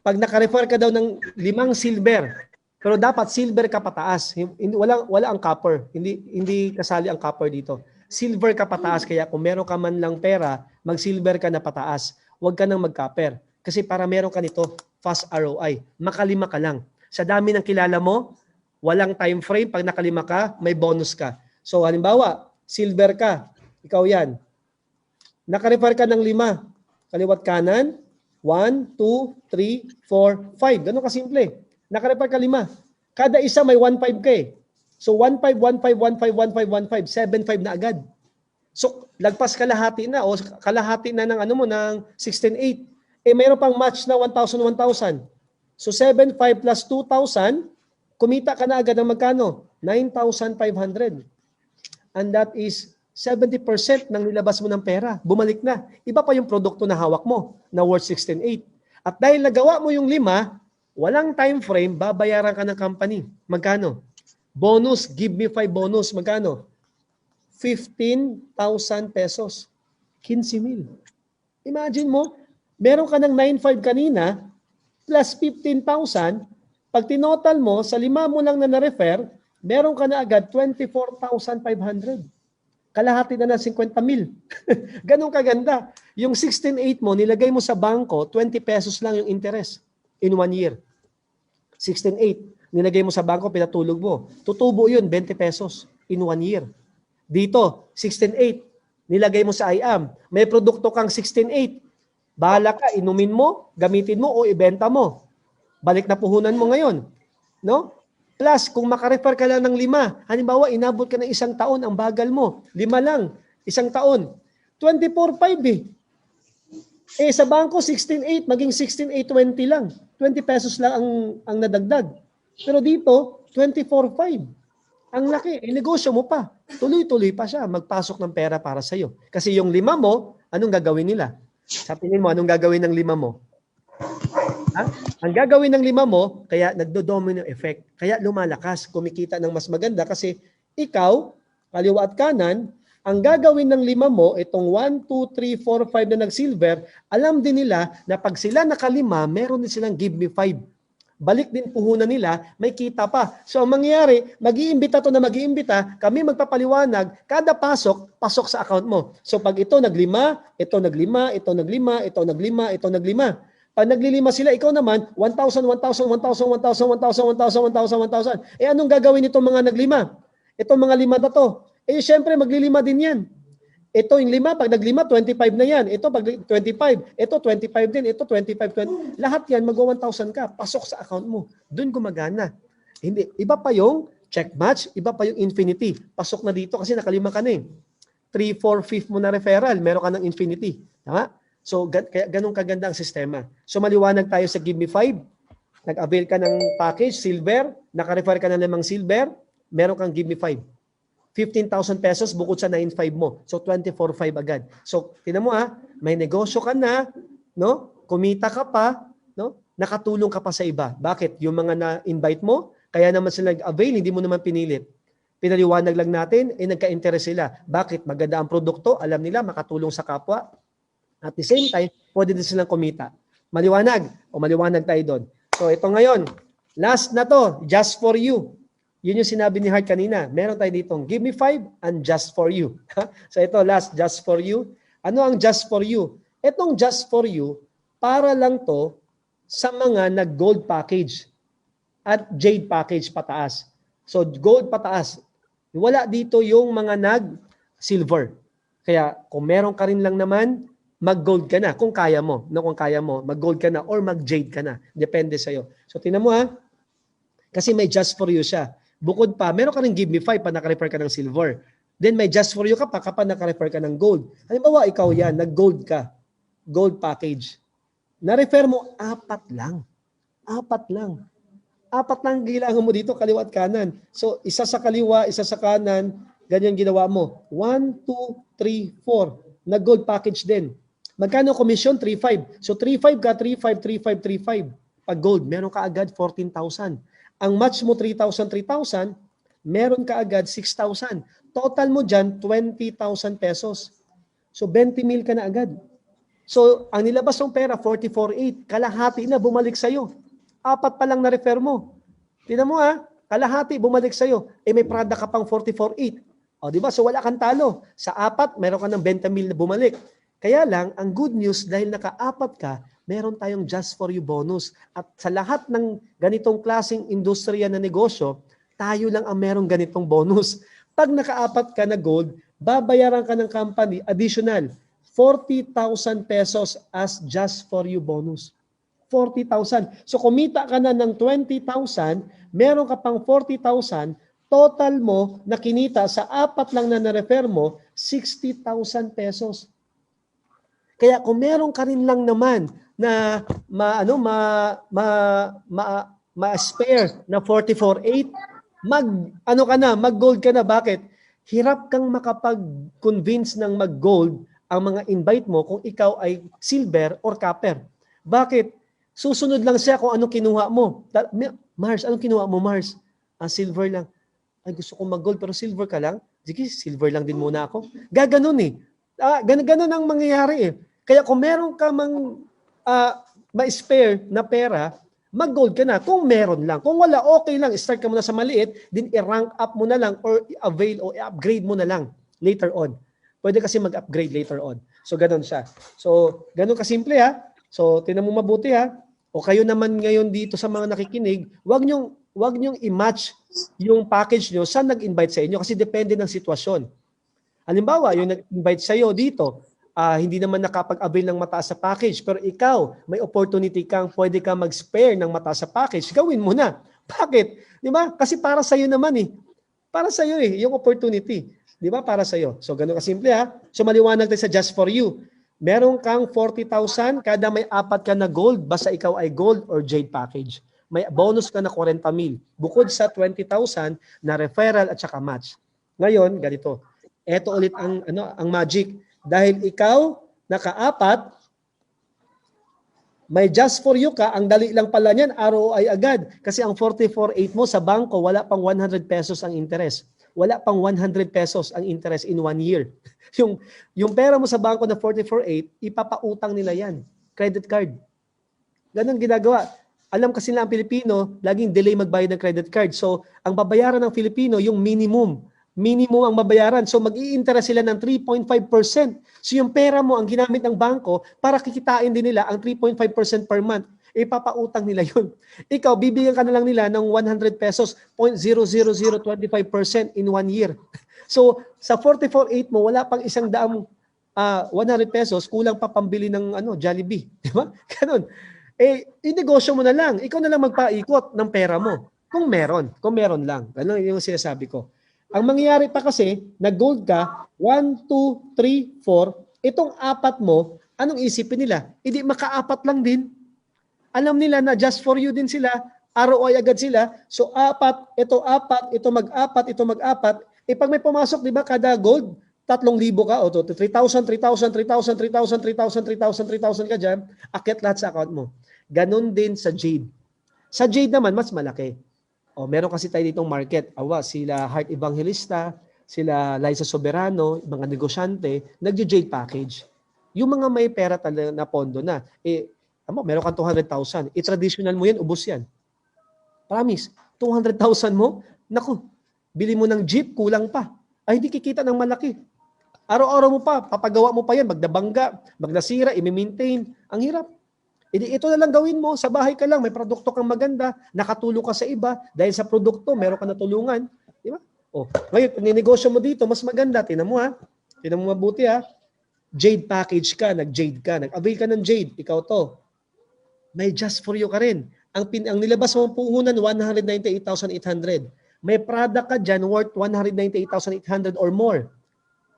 Pag naka-refer ka daw ng 5 silver, pero dapat silver ka pataas. Wala ang copper. Hindi kasali ang copper dito. Silver ka pataas. Kaya kung meron ka man lang pera, mag-silver ka na pataas. Huwag ka nang mag-copper. Kasi para meron ka nito, fast ROI. Makalima ka lang. Sa dami ng kilala mo, walang time frame. Pag nakalima ka, may bonus ka. So halimbawa, silver ka. Ikaw yan. Naka-refer ka ng 5. Kaliwat kanan, 1, 2, 3, 4, 5. Ganun kasimple. Naka-refer ka 5. Kada isa may 1.5 ka eh. So 1.5, 1.5, 1.5, 1.5, 1.5, 7.5 na agad. So lagpas kalahati na o kalahati na ng ano mo ng 16.8. Eh mayroon pang match na 1,000, 1,000. So 7.5 plus 2,000, kumita ka na agad ng magkano? 9,500. And that is 70% ng nilabas mo ng pera. Bumalik na. Iba pa yung produkto na hawak mo na worth 16.8. At dahil nagawa mo yung 5, walang time frame, babayaran ka ng company. Magkano? Bonus, give me 5 bonus. Magkano? 15,000 pesos. 15,000. Imagine mo, meron ka ng 9.5 kanina, plus 15,000, pag tinotal mo, sa 5 mo lang na na-refer, meron ka na agad 24,500. Kalahati na ng 50,000. Ganun kaganda. Yung 16.8 mo, nilagay mo sa bangko, 20 pesos lang yung interest in 1 year. 16.8, nilagay mo sa bangko, pinatulog mo. Tutubo yun, 20 pesos in 1 year. Dito, 16.8, nilagay mo sa IAM. May produkto kang 16.8. Bahala ka, inumin mo, gamitin mo, o ibenta mo. Balik na puhunan mo ngayon. No? Plus, kung makarefer ka lang ng 5, halimbawa, inabot ka ng 1 taon, ang bagal mo. 5 lang, 1 taon. 24.5 eh. Eh, sa bangko, 16.8, maging 16.820 lang. 20 pesos lang ang nadagdag. Pero dito, 24.5. Ang laki, negosyo mo pa. Tuloy-tuloy pa siya, magpasok ng pera para sa'yo. Kasi yung 5 mo, anong gagawin nila? Sa tingin mo, anong gagawin ng 5 mo? Ha? Ang gagawin ng 5 mo, kaya nagdo-domino effect. Kaya lumalakas, kumikita ng mas maganda kasi ikaw, kaliwa at kanan, ang gagawin ng 5 mo, itong 1, 2, 3, 4, 5 na nag-silver, alam din nila na pag sila nakalima, meron din silang give me 5. Balik din puhunan nila, may kita pa. So ang mangyayari, mag-iimbita to na mag-iimbita, kami magpapaliwanag, kada pasok, pasok sa account mo. So pag ito naglima, ito naglima, ito naglima, ito naglima, ito naglima. Pag naglilima sila, ikaw naman, 1,000, 1,000, 1,000, 1,000, 1,000, 1,000, 1,000, 1,000. Eh anong gagawin itong mga naglima? Itong mga 5 na to. Eh syempre, maglilima din yan. Ito yung 5, pag naglima, 25 na yan. Ito pag 25, ito 25 din, ito 25, 20. Lahat yan, mag 1,000 ka, pasok sa account mo. Doon gumagana. Hindi, iba pa yung check match, iba pa yung infinity. Pasok na dito kasi nakalima ka na eh. 3, 4, 5 mo na referral, meron ka ng infinity. Tama? So, kaya ganun kaganda ang sistema. So, maliwanag tayo sa Give Me 5. Nag-avail ka ng package, silver, naka-refer ka na namang silver, meron kang Give Me 5. 15,000 pesos bukod sa 9.5 mo. So 24.5 agad. So tingnan mo may negosyo ka na, no? Kumita ka pa, no? Nakatulong ka pa sa iba. Bakit? Yung mga na-invite mo, kaya naman sila nag-avail, hindi mo naman pinilit. Pinaliwanag lang natin, nagka-interest sila. Bakit? Maganda ang produkto, alam nila makatulong sa kapwa. At the same time, pwede din silang kumita. Maliwanag tayo doon. So ito ngayon, last na to, just for you. Yun yung sinabi ni Hart kanina. Meron tayo ditong give me 5 and just for you. So ito, last, just for you. Ano ang just for you? Itong just for you, para lang to sa mga nag-gold package at jade package pataas. So gold pataas. Wala dito yung mga nag-silver. Kaya kung meron ka rin lang naman, mag-gold ka na. Kung kaya mo. No, kung kaya mo, mag-gold ka na or mag-jade ka na. Depende sa'yo. So tingnan mo kasi may just for you siya. Bukod pa, meron ka rin give me 5 pa naka-refer ka ng silver. Then may just for you ka pa kapag naka-refer ka ng gold. Halimbawa, ikaw yan, nag-gold ka. Gold package. Na-refer mo, 4 lang. 4 lang. 4 lang kailangan mo dito, kaliwa at kanan. So, isa sa kaliwa, isa sa kanan, ganyan ginawa mo. 1, 2, 3, 4. Nag-gold package din. Magkano commission? 3,500. So, 3,500 ka, 3,500, 3,500, 3,500. Pag gold, meron ka agad 14,000. Ang match mo 3,000, 3,000, meron ka agad 6,000. Total mo dyan, 20,000 pesos. So 20,000 ka na agad. So ang nilabas ng pera, 44,800. Kalahati na bumalik sa'yo. 4 pa lang na-refer mo. Tingnan mo kalahati bumalik sa'yo. Eh may product ka pang 44,800. O diba? So wala kang talo. Sa 4, meron ka ng 20,000 na bumalik. Kaya lang, ang good news, dahil naka-4 ka, meron tayong just for you bonus. At sa lahat ng ganitong klaseng industriya na negosyo, tayo lang ang merong ganitong bonus. Pag naka-4 ka na gold, babayaran ka ng company additional 40,000 pesos as just for you bonus. 40,000. So kumita ka na ng 20,000, meron ka pang 40,000, total mo na kinita sa 4 lang na na-refer mo, 60,000 pesos. Kaya kung meron ka rin lang naman na ma-spare na 44.8, mag-gold ka na. Bakit? Hirap kang makapag-convince ng mag-gold ang mga invite mo kung ikaw ay silver or copper. Bakit? Susunod lang siya kung ano kinuha mo. Mars, anong kinuha mo, Mars? Silver lang. Ay, gusto kong mag-gold pero silver ka lang? Sige, silver lang din muna ako. Gaganon eh. Ganon ang mangyayari eh. Kaya kung meron ka mang ma-spare na pera, mag-gold ka na kung meron lang. Kung wala, okay lang. Start ka muna sa maliit, then i-rank up mo na lang or i-avail o i-upgrade mo na lang later on. Pwede kasi mag-upgrade later on. So, ganon siya. So, ganon kasimple ha. So, tinan mo mabuti ha. O kayo naman ngayon dito sa mga nakikinig, wag nyong i-match yung package nyo sa nag-invite sa inyo kasi depende ng sitwasyon. Halimbawa, yung nag-invite sa iyo dito, hindi naman nakapag-avail ng mataas sa package, pero ikaw, may opportunity kang pwede ka mag-spare ng mataas sa package, gawin mo na. Bakit? Di ba? Kasi para sa iyo naman eh. Para sa iyo eh, yung opportunity. Di ba? Para sa iyo. So, ganun kasimple ha. So, maliwanag tayo sa Just For You. Meron kang 40,000, kada may 4 ka na gold, basta ikaw ay gold or jade package. May bonus ka na 40,000. Bukod sa 20,000 na referral at saka match. Ngayon, ganito. Ito ulit ang magic. Dahil ikaw, naka-4, may Just For You ka, ang dali lang pala niyan, ROI agad. Kasi ang 44.8 mo sa bangko, wala pang 100 pesos ang interest. Wala pang 100 pesos ang interest in 1 year. Yung pera mo sa bangko na 44.8, ipapautang nila yan. Credit card. Ganon ginagawa. Alam kasi nila ang Pilipino, laging delay magbayad ng credit card. So, ang babayaran ng Filipino, yung minimum. Minimum ang babayaran. So, mag-i-interest sila ng 3.5%. So, yung pera mo ang ginamit ng bangko para kikitain din nila ang 3.5% per month. Ipapautang nila yun. Ikaw, bibigyan ka na lang nila ng 100 pesos, 0.00025% in 1 year. So, sa 44.8 mo, wala pang 100 pesos, kulang pa pambili ng Jollibee. Di ba? Ganun. I-negosyo mo na lang. Ikaw na lang magpaikot ng pera mo. Kung meron lang. Ganun yung sinasabi ko. Ang mangyayari pa kasi, nag-gold ka, 1, 2, 3, 4, itong 4 mo, anong isipin nila? Hindi maka-4 lang din. Alam nila na Just For You din sila, ROI agad sila. So 4, ito mag-4, ito mag-4. Pag may pumasok, di ba, kada gold, 3,000 ka, o 3,000, 3,000, 3,000, 3,000, 3,000, 3,000, 3,000 ka dyan, akyat lahat sa account mo. Ganon din sa Jade. Sa Jade naman, mas malaki. Meron kasi tayo ditong market. Sila Heart Evangelista, sila Liza Soberano, mga negosyante, nag-Jade package. Yung mga may pera talaga na pondo na, meron kang 200,000. I-traditional mo yan, ubos yan. Promise. 200,000 mo, naku, bili mo ng jeep, kulang pa. Ay, hindi kikita ng malaki. Araw-araw mo pa, papagawa mo pa yan, magdabangga, magdasira, i-maintain. Ang hirap. Ito na lang gawin mo, sa bahay ka lang, may produkto kang maganda, nakatulong ka sa iba, dahil sa produkto, meron ka natulungan. Di ba? Ngayon, pag ninegosyo mo dito, mas maganda. Tinan mo ha. Tinan mo mabuti ha. Jade package ka, nag-Jade ka, nag-avail ka ng Jade, ikaw to. May Just For You ka rin. Ang nilabas mo puhunan, 198,800. May product ka dyan worth 198,800 or more.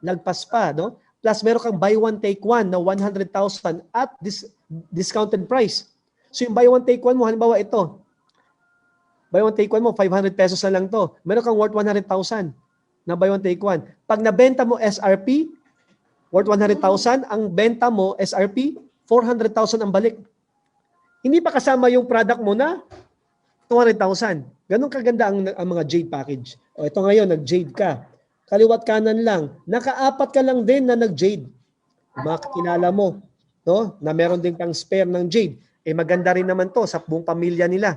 Lagpas pa, no? Plus, meron kang buy one, take one na 100,000 at discounted price. So, yung buy one, take one mo, halimbawa ito. Buy one, take one mo, 500 pesos na lang to. Meron kang worth 100,000 na buy one, take one. Pag nabenta mo SRP, worth 100,000, ang benta mo SRP, 400,000 ang balik. Hindi pa kasama yung product mo na 200,000. Ganun kaganda ang mga Jade package. Ito ngayon, nag-Jade ka. Kaliwat kanan lang. Naka-4 ka lang din na nag-Jade. Makikilala mo, no? Na meron din kang spare ng Jade. Maganda rin naman to sa buong pamilya nila.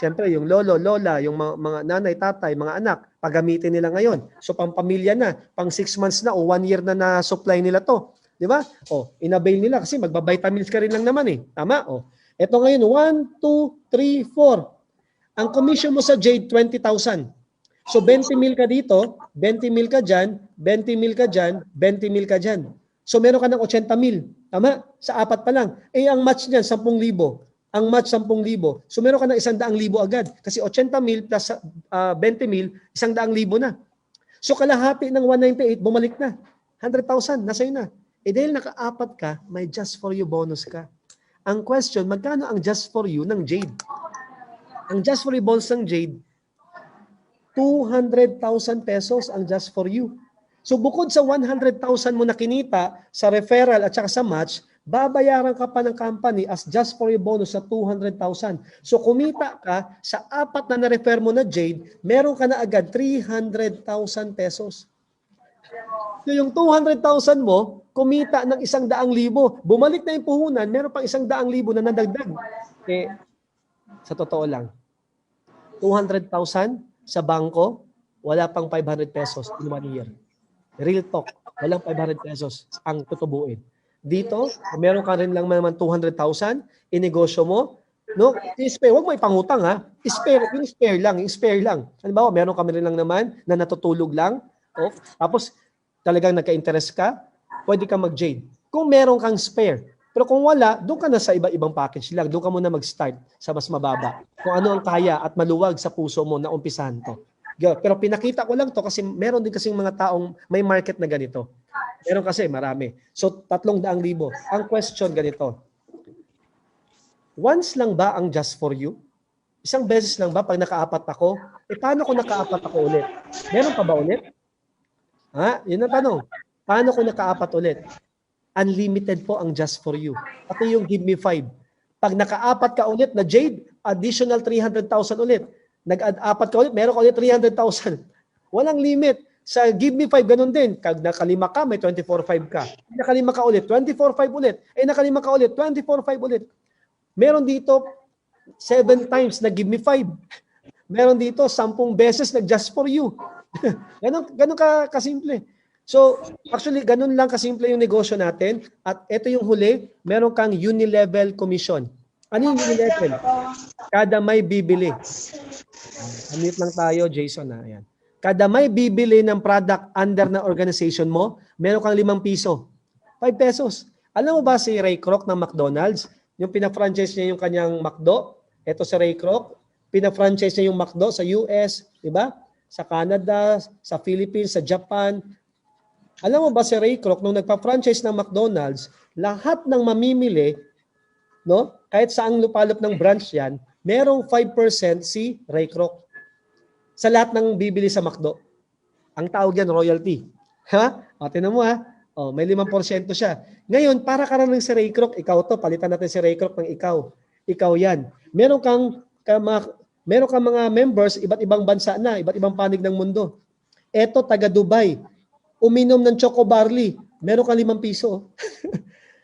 Siyempre, yung lolo, lola, yung mga nanay, tatay, mga anak, paggamitin nila ngayon. So, pang-pamilya na, pang 6 months na o 1 year na na-supply nila to. Di ba? Inavail nila kasi magbabitamins ka rin lang naman eh. Tama? Ito ngayon, 1, 2, 3, 4. Ang commission mo sa Jade, 20,000. So, 20 mil ka dito, 20 mil ka dyan, 20 mil ka dyan, 20 mil ka dyan. So meron ka ng 80,000. Tama? Sa apat pa lang. Eh, ang match niyan, 10,000. Ang match, 10,000. So meron ka ng 100,000 agad. Kasi 80,000 plus 20,000, 100,000 na. So kalahati ng 198, bumalik na. 100,000, nasa na. Eh dahil naka-apat ka, may just for you bonus ka. Ang question, magkano ang just for you ng Jade? Ang just for you bonus ng Jade, 200,000 pesos ang just for you. So bukod sa 100,000 mo na kinita sa referral at saka sa match, babayaran ka pa ng company as just for you bonus sa 200,000. So kumita ka sa apat na na-refer mo na Jade, meron ka na agad 300,000 pesos. So yung 200,000 mo, kumita ng 100,000. Bumalik na yung puhunan, meron pang 100,000 na nadagdag. Eh, sa totoo lang, 200,000 sa bangko, wala pang 500 pesos in 1 year. Real talk, walang 500 pesos ang tutubuin. Dito, meron ka rin lang naman 200,000, inegosyo mo, no? I-spare, huwag mo ipangutang ha. Yung spare lang. Halimbawa, meron kami rin lang naman na natutulog lang, tapos talagang nagka-interest ka, pwede ka mag-Jade. Kung meron kang spare. Pero kung wala, doon ka na sa iba-ibang package lang. Doon ka muna mag-start sa mas mababa. Kung ano ang kaya at maluwag sa puso mo na umpisahan to. Pero pinakita ko lang to kasi meron din kasing mga taong may market na ganito. Meron kasi marami. So 300,000. Ang question ganito. Once lang ba ang just for you? Isang beses lang ba pag nakaapat ako? Eh paano kung nakaapat ako ulit? Meron pa ba ulit? Yun ang tanong. Paano kung nakaapat ulit? Unlimited po ang just for you. Pati yung give me 5. Pag nakaapat ka ulit na Jade, additional 300,000 ulit. Nag-apat ka ulit, meron ka ulit 300,000. Walang limit. Sa give me 5, ganun din. Pag nakalima ka, may 24,500 ka. Nakalima ka ulit, 24,500 ulit. Nakalima ka ulit, 24,500 ulit. Meron dito 7 times na give me 5. Meron dito 10 beses na just for you. Ganun ka kasimple. So, actually, ganun lang kasimple yung negosyo natin. At ito yung huli, meron kang unilevel commission. Ano yung unilevel? Kada may bibili. Unmute lang tayo, Jason. Ayan. Kada may bibili ng product under na organization mo, meron kang 5 piso. 5 pesos. Alam mo ba si Ray Kroc ng McDonald's? Yung pina-franchise niya yung kanyang McDo. Ito si Ray Kroc. Pina-franchise niya yung McDo sa US, di ba? Sa Canada, sa Philippines, sa Japan. Alam mo ba si Ray Kroc, nung nagpa-franchise ng McDonald's, lahat ng mamimili, no? Kahit saang lupalop ng branch yan, merong 5% si Ray Kroc. Sa lahat ng bibili sa McDo. Ang tawag yan, royalty. Ha? Tinan mo ha. May 5% siya. Ngayon, para ka rin si Ray Kroc, ikaw to, palitan natin si Ray Kroc ng ikaw. Ikaw yan. Meron kang mga members, iba't ibang bansa na, iba't ibang panig ng mundo. Eto, taga Dubai. Uminom ng Choco Barley. Meron kang 5 piso.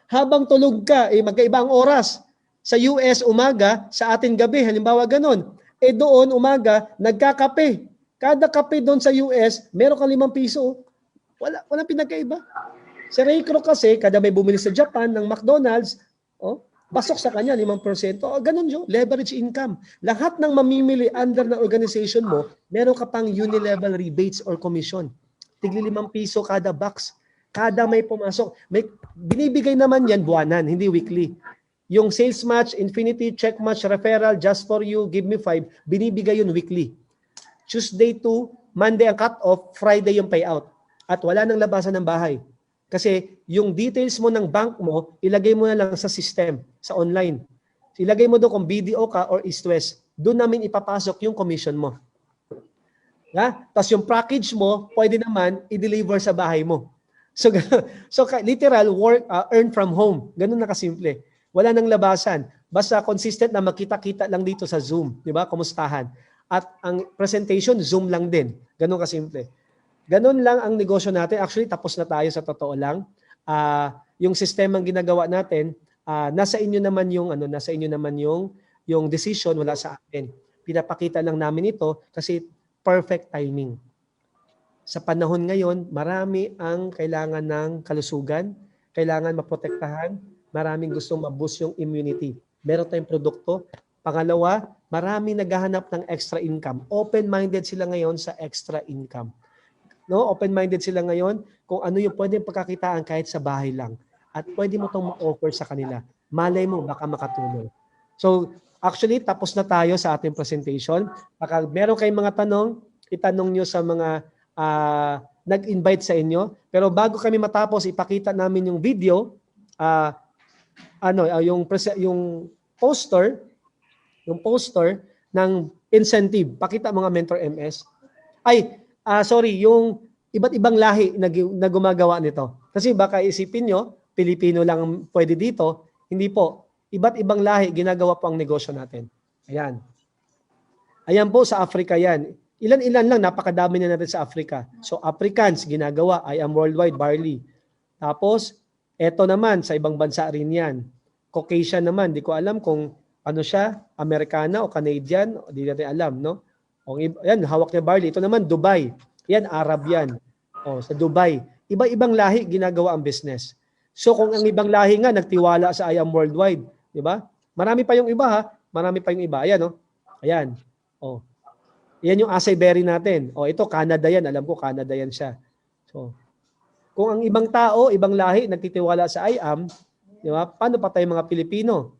Habang tulog ka, magkaiba ang oras. Sa US, umaga, sa atin gabi, halimbawa ganon. Doon, umaga, nagkakape. Kada kape doon sa US, meron kang 5 piso. Walang pinagkaiba. Si Ray Kroc kasi, kada may bumili sa Japan ng McDonald's, pasok sa kanya 5%. Ganun yun, leverage income. Lahat ng mamimili under na organization mo, meron ka pang unilevel rebates or commission. Tigli 5 piso kada box. Kada may pumasok. Binibigay naman yan buwanan, hindi weekly. Yung sales match, infinity, check match, referral, just for you, give me 5, binibigay yun weekly. Tuesday to Monday ang cut-off, Friday yung payout. At wala nang labasan ng bahay. Kasi yung details mo ng bank mo, ilagay mo na lang sa system, sa online. Ilagay mo doon kung BDO ka or East West. Doon namin ipapasok yung commission mo. Tapos yung package mo, pwede naman i-deliver sa bahay mo. So literal, earn from home. Ganun na kasimple. Wala nang labasan. Basta consistent na makita-kita lang dito sa Zoom. Di ba? Kumustahan. At ang presentation, Zoom lang din. Ganun kasimple. Ganun lang ang negosyo natin. Actually, tapos na tayo sa totoo lang. Yung sistemang ginagawa natin, nasa inyo naman yung decision, wala sa atin. Pinapakita lang namin ito kasi perfect timing. Sa panahon ngayon, marami ang kailangan ng kalusugan, kailangan maprotektahan, maraming gustong ma-boost yung immunity. Meron tayong produkto. Pangalawa, marami naghahanap ng extra income. Open-minded sila ngayon sa extra income. no? Open-minded sila ngayon kung ano yung pwedeng pagkakitaan kahit sa bahay lang. At pwede mo itong ma-offer sa kanila. Malay mo, baka makatulong. So, actually, tapos na tayo sa ating presentation. Baka meron kayong mga tanong, itanong nyo sa mga nag-invite sa inyo. Pero bago kami matapos, ipakita namin yung video, yung poster ng incentive. Pakita mga Mentor MS. Yung iba't ibang lahi na gumagawa nito. Kasi baka isipin nyo, Pilipino lang pwede dito. Hindi po. Iba't ibang lahi, ginagawa po ang negosyo natin. Ayan. Ayan po sa Africa yan. Ilan-ilan lang, napakadami na natin sa Africa. So Africans, ginagawa, I am worldwide, barley. Tapos, eto naman, sa ibang bansa rin yan. Caucasian naman, di ko alam kung ano siya, Americana o Canadian, di natin alam, no? Yan, hawak niya barley. Ito naman, Dubai. Yan, Arab yan. Sa Dubai. Iba-ibang lahi, ginagawa ang business. So kung ang ibang lahi nga, nagtiwala sa I am worldwide, di ba? Marami pa yung iba ha. Marami pa yung iba. Ayan, no? Ayan. Yan yung acai berry natin. Ito, Canada yan. Alam ko, Canada yan siya. So, kung ang ibang tao, ibang lahi, nagtitiwala sa I am, di ba? Paano pa tayo mga Pilipino?